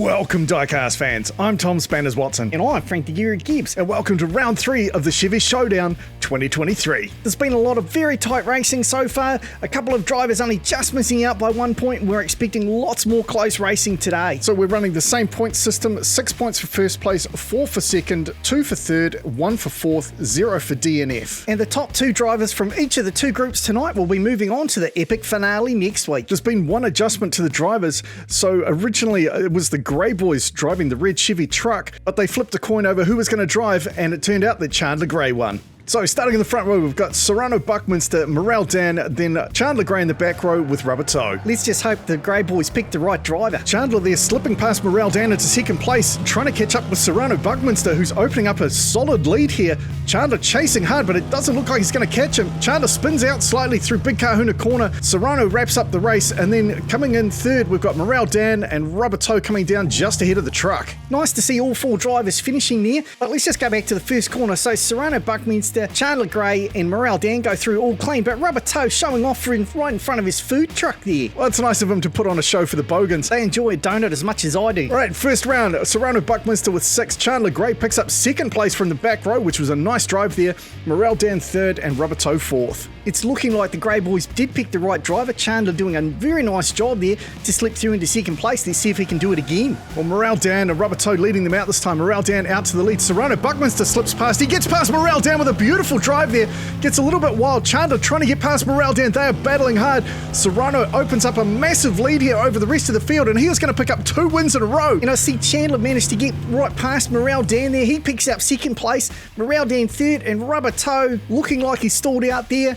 Welcome Diecast fans, I'm Tom Spanners Watson. And I'm Frank the Gear Gibbs. And welcome to round 3 of the Chevy Showdown 2023. There's been a lot of very tight racing so far, a couple of drivers only just missing out by 1 point, and we're expecting lots more close racing today. So we're running the same point system, 6 points for first place, 4 for second, 2 for third, 1 for fourth, 0 for DNF. And the top 2 drivers from each of the 2 groups tonight will be moving on to the epic finale next week. There's been one adjustment to the drivers, so originally it was the Grey Boys driving the red Chevy truck, but they flipped a coin over who was going to drive, and it turned out that Chandler Gray won. So starting in the front row, we've got Serrano Buckminster, Morel Dan, then Chandler Gray in the back row with Rubber Toe. Let's just hope the Grey Boys picked the right driver. Chandler there slipping past Morel Dan into second place, trying to catch up with Serrano Buckminster, who's opening up a solid lead here. Chandler chasing hard, but it doesn't look like he's going to catch him. Chandler spins out slightly through Big Kahuna corner. Serrano wraps up the race, and then coming in third, we've got Morel Dan and Rubber Toe coming down just ahead of the truck. Nice to see all 4 drivers finishing there, but let's just go back to the first corner. So Serrano Buckminster, Chandler Gray and Morel Dan go through all clean, but Rubber Toe showing off right in front of his food truck there. Well, it's nice of him to put on a show for the Bogans. They enjoy a donut as much as I do. All right, first round, Serrano Buckminster with 6. Chandler Gray picks up second place from the back row, which was a nice drive there. Morel Dan third and Rubber Toe fourth. It's looking like the Grey Boys did pick the right driver. Chandler doing a very nice job there to slip through into second place. Let's see if he can do it again. Well, Morel Dan and Rubber Toe leading them out this time. Morel Dan out to the lead. Serrano Buckminster slips past. He gets past Morel Dan with a beautiful drive there. Gets a little bit wild. Chandler trying to get past Morel Dan. They are battling hard. Serrano opens up a massive lead here over the rest of the field, and he was going to pick up 2 wins in a row. And I see Chandler managed to get right past Morel Dan there. He picks up second place. Morel Dan third, and Rubber Toe looking like he's stalled out there.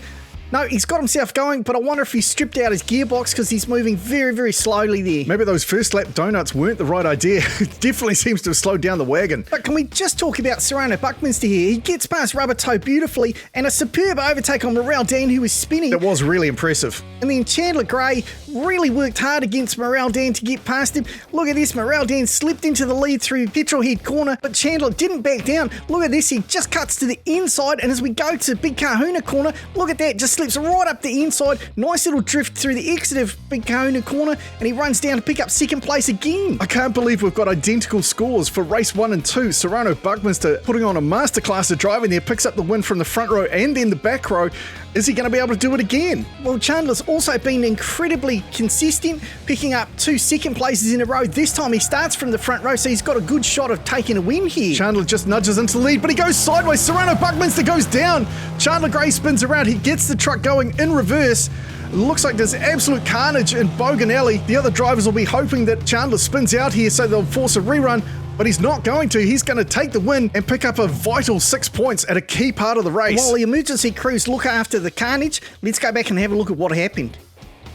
No, he's got himself going, but I wonder if he stripped out his gearbox because he's moving very, very slowly there. Maybe those first lap donuts weren't the right idea. It definitely seems to have slowed down the wagon. But can we just talk about Serrano Buckminster here? He gets past Rubber Toe beautifully, and a superb overtake on Morel Dan, who was spinning. That was really impressive. And then Chandler Gray really worked hard against Morel Dan to get past him. Look at this, Morel Dan slipped into the lead through Petrolhead corner, but Chandler didn't back down. Look at this, he just cuts to the inside, and as we go to Big Kahuna corner, look at that, just slips right up the inside. Nice little drift through the exit of Big Kahuna corner, and he runs down to pick up second place again. I can't believe we've got identical scores for race 1 and 2. Serrano Buckminster putting on a masterclass of driving there, picks up the win from the front row and then the back row. Is he going to be able to do it again? Well, Chandler's also been incredibly consistent, picking up 2 second places in a row. This time he starts from the front row, so he's got a good shot of taking a win here. Chandler just nudges into the lead, but he goes sideways. Serrano Buckminster goes down. Chandler Gray spins around. He gets the truck going in reverse. It looks like there's absolute carnage in Bogan Alley. The other drivers will be hoping that Chandler spins out here so they'll force a rerun, but he's not going to. He's going to take the win and pick up a vital 6 points at a key part of the race. While the emergency crews look after the carnage, let's go back and have a look at what happened.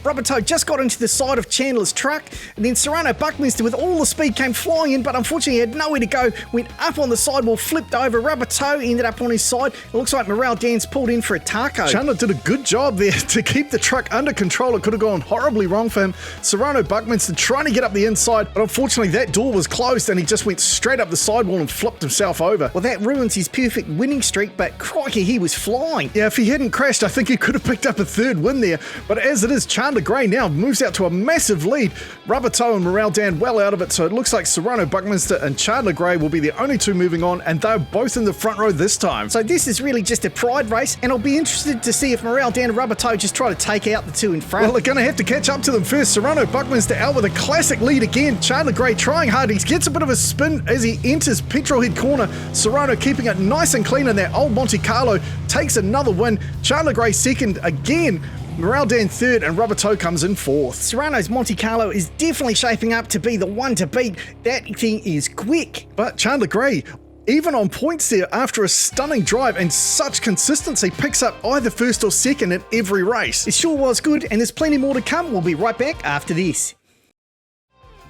Rubber Toe just got into the side of Chandler's truck, and then Serrano Buckminster with all the speed came flying in, but unfortunately he had nowhere to go, went up on the sidewall, flipped over. Rubber Toe ended up on his side. It looks like Morel Dan's pulled in for a taco. Chandler did a good job there to keep the truck under control. It could have gone horribly wrong for him. Serrano Buckminster trying to get up the inside, but unfortunately that door was closed and he just went straight up the sidewall and flipped himself over. Well, that ruins his perfect winning streak, but crikey, he was flying. Yeah, if he hadn't crashed, I think he could have picked up a 3rd win there, but as it is, Chandler Gray now moves out to a massive lead. Rubber Toe and Morel Dan well out of it, so it looks like Serrano Buckminster and Chandler Gray will be the only 2 moving on, and they're both in the front row this time. So this is really just a pride race, and I'll be interested to see if Morel Dan and Rubber Toe just try to take out the 2 in front. Well, they're going to have to catch up to them first. Serrano Buckminster out with a classic lead again. Chandler Gray trying hard. He gets a bit of a spin as he enters Petrolhead corner. Serrano keeping it nice and clean in that old Monte Carlo, takes another win. Chandler Gray second again. Morel Dan third, and Rubber Toe comes in fourth. Serrano's Monte Carlo is definitely shaping up to be the one to beat. That thing is quick. But Chandler Gray, even on points there after a stunning drive and such consistency, picks up either first or second in every race. It sure was good, and there's plenty more to come. We'll be right back after this.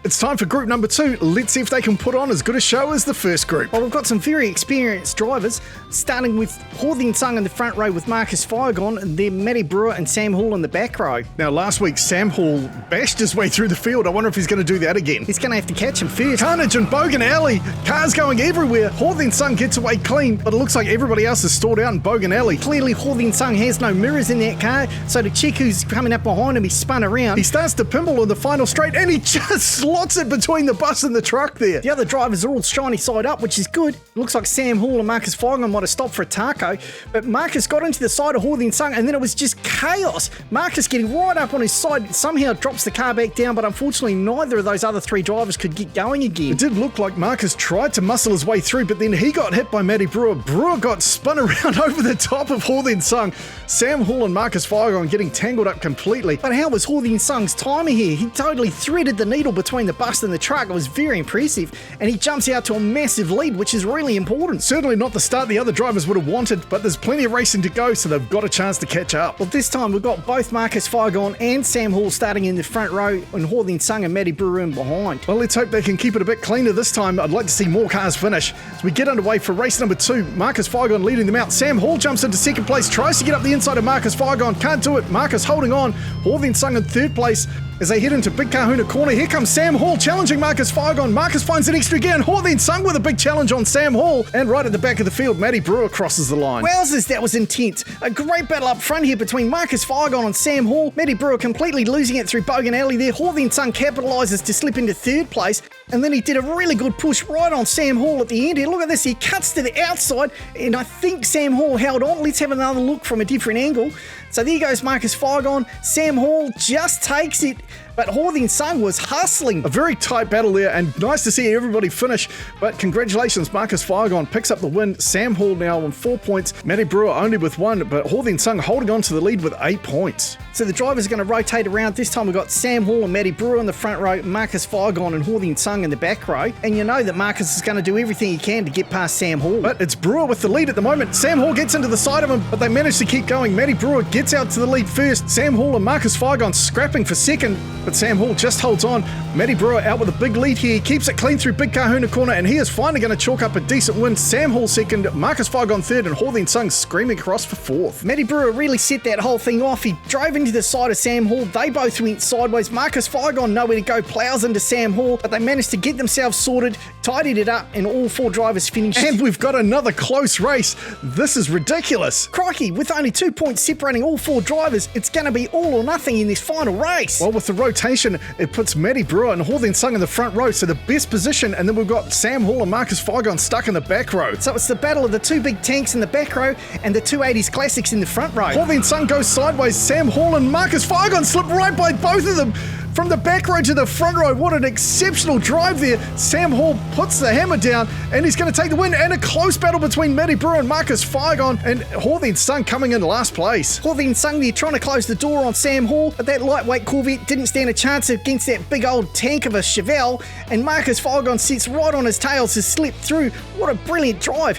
It's time for group number 2. Let's see if they can put on as good a show as the first group. Well, we've got some very experienced drivers, starting with Horthing Sung in the front row with Marcus Firegon, and then Matty Brewer and Sam Hall in the back row. Now, last week, Sam Hall bashed his way through the field. I wonder if he's going to do that again. He's going to have to catch him first. Carnage in Bogan Alley. Cars going everywhere. Horthing Sung gets away clean, but it looks like everybody else is stalled out in Bogan Alley. Clearly, Horthing Sung has no mirrors in that car, so to check who's coming up behind him, he spun around. He starts to pimble on the final straight, and he just slots it between the bus and the truck there. The other drivers are all shiny side up, which is good. It looks like Sam Hall and Marcus Feigon might have stopped for a taco, but Marcus got into the side of Hawthorne Sung, and then it was just chaos. Marcus getting right up on his side, somehow drops the car back down, but unfortunately neither of those other three drivers could get going again. It did look like Marcus tried to muscle his way through, but then he got hit by Matty Brewer. Brewer got spun around over the top of Hawthorne Sung. Sam Hall and Marcus Feigon getting tangled up completely. But how was Hawthorne Sung's timer here? He totally threaded the needle between the bus and the truck. It was very impressive, and he jumps out to a massive lead, which is really important. Certainly not the start the other drivers would have wanted, but there's plenty of racing to go, so they've got a chance to catch up. Well, this time we've got both Marcus Feigon and Sam Hall starting in the front row, and Hawthorne Sung and Matty Brewer in behind. Well, let's hope they can keep it a bit cleaner this time. I'd like to see more cars finish. As we get underway for race number 2, Marcus Feigon leading them out. Sam Hall jumps into second place, tries to get up the inside of Marcus Feigon, can't do it. Marcus holding on. Hawthorne Sung in third place. As they head into Big Kahuna Corner, here comes Sam Hall challenging Marcus Feigon. Marcus finds an extra gear, and Hawthorne Sung with a big challenge on Sam Hall. And right at the back of the field, Matty Brewer crosses the line. Wowzers, that was intense. A great battle up front here between Marcus Feigon and Sam Hall. Matty Brewer completely losing it through Bogan Alley there. Hawthorne Sung capitalises to slip into third place. And then he did a really good push right on Sam Hall at the end here. Look at this, he cuts to the outside, and I think Sam Hall held on. Let's have another look from a different angle. So there goes Marcus Feigon. Sam Hall just takes it, but Hawthorne Sung was hustling. A very tight battle there, and nice to see everybody finish. But congratulations, Marcus Feigon picks up the win. Sam Hall now on 4 points. Matty Brewer only with 1, but Hawthorne Sung holding on to the lead with 8 points. So the drivers are going to rotate around. This time we've got Sam Hall and Matty Brewer in the front row, Marcus Feigon and Hawthorne Sung in the back row. And you know that Marcus is going to do everything he can to get past Sam Hall. But it's Brewer with the lead at the moment. Sam Hall gets into the side of him, but they manage to keep going. Matty Brewer gets out to the lead first. Sam Hall and Marcus Feigon scrapping for second, but Sam Hall just holds on. Matty Brewer out with a big lead here. He keeps it clean through Big Kahuna Corner, and he is finally going to chalk up a decent win. Sam Hall second, Marcus Feigon third, and Hawthorne Sung screaming across for fourth. Matty Brewer really set that whole thing off. He drove into the side of Sam Hall. They both went sideways. Marcus Feigon nowhere to go, plows into Sam Hall, but they managed to get themselves sorted, tidied it up, and all 4 drivers finished. And we've got another close race. This is ridiculous. Crikey, with only 2 points separating all 4 drivers, it's going to be all or nothing in this final race. Well, with the rotation, it puts Matty Brewer and Hawthorne Sung in the front row, so the best position, and then we've got Sam Hall and Marcus Feigon stuck in the back row. So it's the battle of the 2 big tanks in the back row and the 280s Classics in the front row. Hawthorne Sung goes sideways. Sam Hall and Marcus Feigon slip right by both of them. From the back row to the front row, what an exceptional drive there. Sam Hall puts the hammer down, and he's going to take the win, and a close battle between Matty Brewer and Marcus Feigon, and Hawthorne Sung coming in last place. Hawthorne Sung there trying to close the door on Sam Hall, but that lightweight Corvette didn't stand a chance against that big old tank of a Chevelle, and Marcus Feigon sits right on his tail to slip through. What a brilliant drive.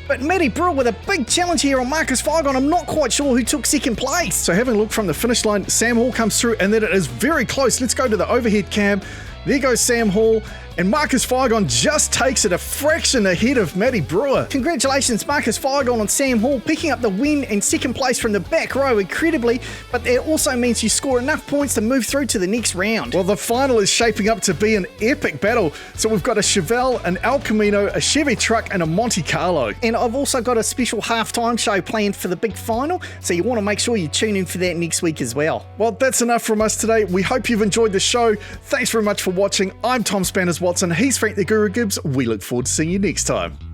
But Matty Brewer with a big challenge here on Marcus Feigon. I'm not quite sure who took second place. So having a look from the finish line, Sam Hall comes through, and then it is very close. Let's go to the overhead cam. There goes Sam Hall, and Marcus Feigon just takes it a fraction ahead of Matty Brewer. Congratulations, Marcus Feigon and Sam Hall picking up the win and second place from the back row incredibly, but it also means you score enough points to move through to the next round. Well, the final is shaping up to be an epic battle. So we've got a Chevelle, an El Camino, a Chevy truck, and a Monte Carlo. And I've also got a special halftime show planned for the big final, so you want to make sure you tune in for that next week as well. Well, that's enough from us today. We hope you've enjoyed the show. Thanks very much for watching. I'm Tom Spanners Watson. He's Frank the Guru Gibbs. We look forward to seeing you next time.